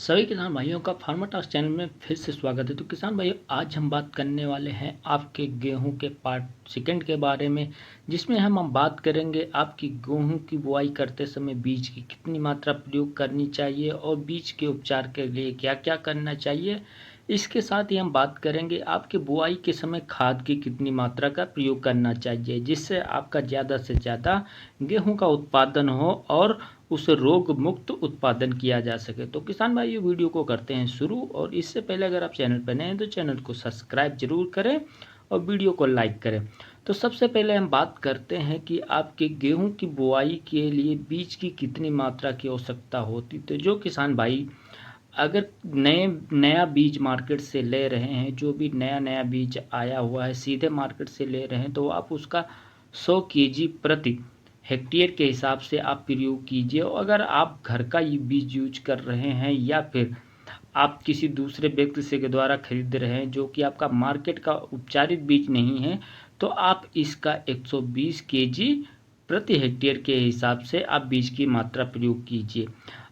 सभी किसान भाइयों का फार्मर टॉक्स चैनल में फिर से स्वागत है। तो किसान भाइयों, आज हम बात करने वाले हैं आपके गेहूं के पार्ट सेकंड के बारे में, जिसमें हम बात करेंगे आपकी गेहूं की बुआई करते समय बीज की कितनी मात्रा प्रयोग करनी चाहिए और बीज के उपचार के लिए क्या क्या करना चाहिए। इसके साथ ही हम बात करेंगे आपके बुआई के समय खाद की कितनी मात्रा का प्रयोग करना चाहिए, जिससे आपका ज़्यादा से ज़्यादा गेहूं का उत्पादन हो और उसे रोग मुक्त उत्पादन किया जा सके। तो किसान भाइयों, वीडियो को करते हैं शुरू, और इससे पहले अगर आप चैनल पर नए हैं तो चैनल को सब्सक्राइब जरूर करें और वीडियो को लाइक करें। तो सबसे पहले हम बात करते हैं कि आपके गेहूं की बुआई के लिए बीज की कितनी मात्रा की आवश्यकता होती। तो जो किसान भाई अगर नया बीज मार्केट से ले रहे हैं, जो भी नया बीज आया हुआ है सीधे मार्केट से ले रहे हैं, तो आप उसका 100 केजी प्रति हेक्टेयर के हिसाब से आप प्रयोग कीजिए। और अगर आप घर का ये बीज यूज कर रहे हैं या फिर आप किसी दूसरे व्यक्ति से के द्वारा खरीद रहे हैं जो कि आपका मार्केट का उपचारित बीज नहीं है, तो आप इसका 120 केजी प्रति हेक्टेयर के हिसाब से आप बीज की मात्रा प्रयोग कीजिए।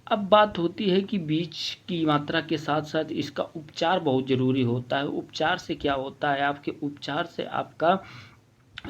अब बात होती है कि बीज की मात्रा के साथ साथ इसका उपचार बहुत ज़रूरी होता है। उपचार से क्या होता है, आपके उपचार से आपका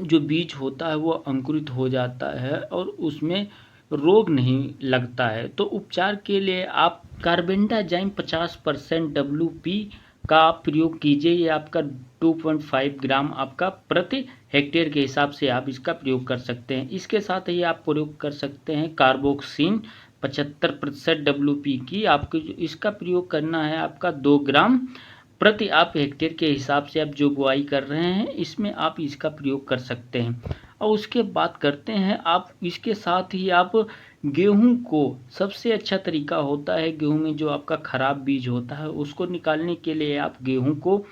जो बीज होता है वो अंकुरित हो जाता है और उसमें रोग नहीं लगता है। तो उपचार के लिए आप कार्बेंडाजिम 50% WP का प्रयोग कीजिए। ये आपका 2.5 ग्राम आपका प्रति हेक्टेयर के हिसाब से आप इसका प्रयोग कर सकते हैं। इसके साथ ही आप प्रयोग कर सकते हैं कार्बोक्सिन 75% WP की। आपको इसका प्रयोग करना है आपका 2 ग्राम प्रति आप हेक्टेयर के हिसाब से आप जो बुआई कर रहे हैं इसमें आप इसका प्रयोग कर सकते हैं। और उसके बाद करते हैं आप इसके साथ ही आप गेहूं को, सबसे अच्छा तरीका होता है गेहूं में जो आपका ख़राब बीज होता है उसको निकालने के लिए आप गेहूं को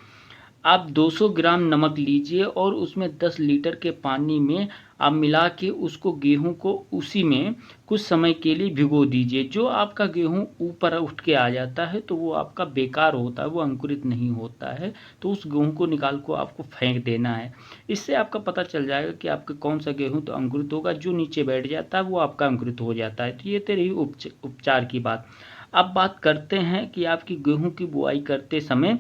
आप 200 ग्राम नमक लीजिए और उसमें 10 लीटर के पानी में आप मिला के उसको गेहूं को उसी में कुछ समय के लिए भिगो दीजिए। जो आपका गेहूं ऊपर उठ के आ जाता है तो वो आपका बेकार होता है, वो अंकुरित नहीं होता है। तो उस गेहूं को निकाल को आपको फेंक देना है। इससे आपका पता चल जाएगा कि आपका कौन सा गेहूँ तो अंकुरित होगा, जो नीचे बैठ जाता है वो आपका अंकुरित हो जाता है। तो ये तो रही उपचार की बात। अब बात करते हैं कि आपकी गेहूं की बुआई करते समय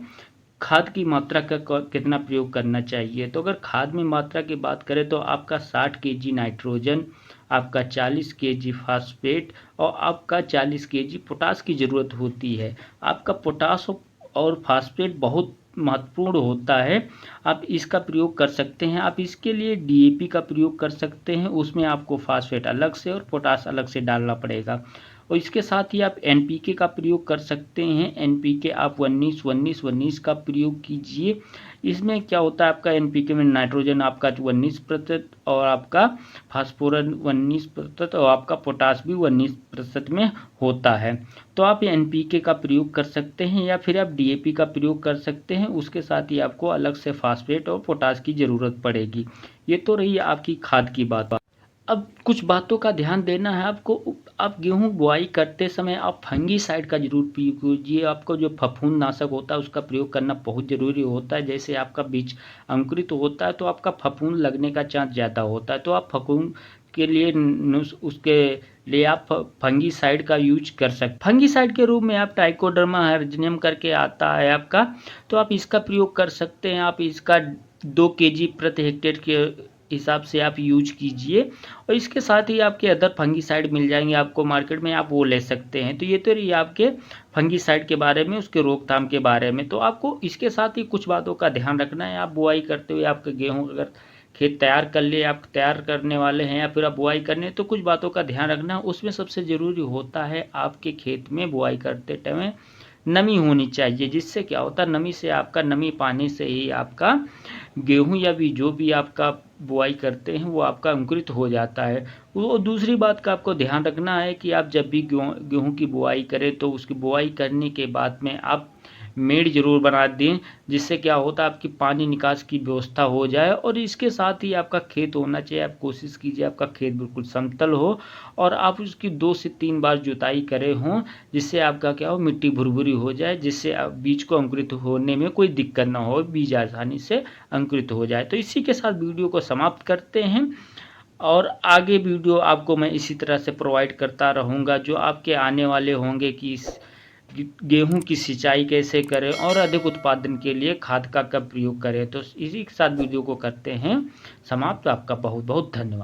खाद की मात्रा का कितना प्रयोग करना चाहिए। तो अगर खाद में मात्रा की बात करें तो आपका 60 केजी नाइट्रोजन, आपका 40 केजी फास्फेट और आपका 40 केजी पोटास की ज़रूरत होती है। आपका पोटास और फास्फेट बहुत महत्वपूर्ण होता है, आप इसका प्रयोग कर सकते हैं। आप इसके लिए DAP का प्रयोग कर सकते हैं, उसमें आपको फास्फेट अलग से और पोटास अलग से डालना पड़ेगा। और इसके साथ ही आप NPK का प्रयोग कर सकते हैं। NPK आप 19-19-19 का प्रयोग कीजिए। इसमें क्या होता है, आपका NPK में नाइट्रोजन आपका 19% और आपका फास्फोरस 19% और आपका पोटास भी 19% में होता है। तो आप NPK का प्रयोग कर सकते हैं या फिर आप DAP का प्रयोग कर सकते हैं। उसके साथ ही आपको अलग से फास्फेट और पोटास की ज़रूरत पड़ेगी। ये तो रही आपकी खाद की बात। अब कुछ बातों का ध्यान देना है आपको। आप गेहूं बुआई करते समय आप फंगीसाइड का जरूर प्रयोग कीजिए। आपको जो फफूंद नाशक होता है उसका प्रयोग करना बहुत ज़रूरी होता है। जैसे आपका बीज अंकुरित होता है तो आपका फफूंद लगने का चांस ज़्यादा होता है। तो आप फफूंद के लिए उसके लिए आप फंगीसाइड का यूज कर सकते। फंगीसाइड के रूप में आप ट्राइकोडर्मा हर्जिनियम करके आता है आपका, तो आप इसका प्रयोग कर सकते हैं। आप इसका 2 केजी प्रति हेक्टेयर के हिसाब से आप यूज कीजिए। और इसके साथ ही आपके अदर फंगीसाइड मिल जाएंगे आपको मार्केट में, आप वो ले सकते हैं। तो ये तो रही आपके फंगीसाइड के बारे में, उसके रोकथाम के बारे में। तो आपको इसके साथ ही कुछ बातों का ध्यान रखना है। आप बुआई करते हुए आपका गेहूँ अगर खेत तैयार कर लिए, आप तैयार करने वाले हैं या फिर आप बुआई करने, तो कुछ बातों का ध्यान रखना। उसमें सबसे ज़रूरी होता है आपके खेत में बुआई करते टाइम नमी होनी चाहिए। जिससे क्या होता है, नमी से आपका, नमी पाने से ही आपका गेहूं या भी जो भी आपका बुआई करते हैं वो आपका अंकुरित हो जाता है। वो दूसरी बात का आपको ध्यान रखना है कि आप जब भी गेहूं की बुआई करें तो उसकी बुआई करने के बाद में आप मेड़ जरूर बना दें, जिससे क्या होता है आपकी पानी निकास की व्यवस्था हो जाए। और इसके साथ ही आपका खेत होना चाहिए, आप कोशिश कीजिए आपका खेत बिल्कुल समतल हो और आप उसकी 2 से 3 बार जुताई करे हों, जिससे आपका क्या हो, मिट्टी भुरभुरी हो जाए, जिससे आप बीज को अंकुरित होने में कोई दिक्कत ना हो, बीज आसानी से अंकुरित हो जाए। तो इसी के साथ वीडियो को समाप्त करते हैं और आगे वीडियो आपको मैं इसी तरह से प्रोवाइड करता रहूँगा जो आपके आने वाले होंगे कि गेहूं की सिंचाई कैसे करें और अधिक उत्पादन के लिए खाद का कब प्रयोग करें। तो इसी के साथ वीडियो को करते हैं समाप्त। आपका बहुत बहुत धन्यवाद।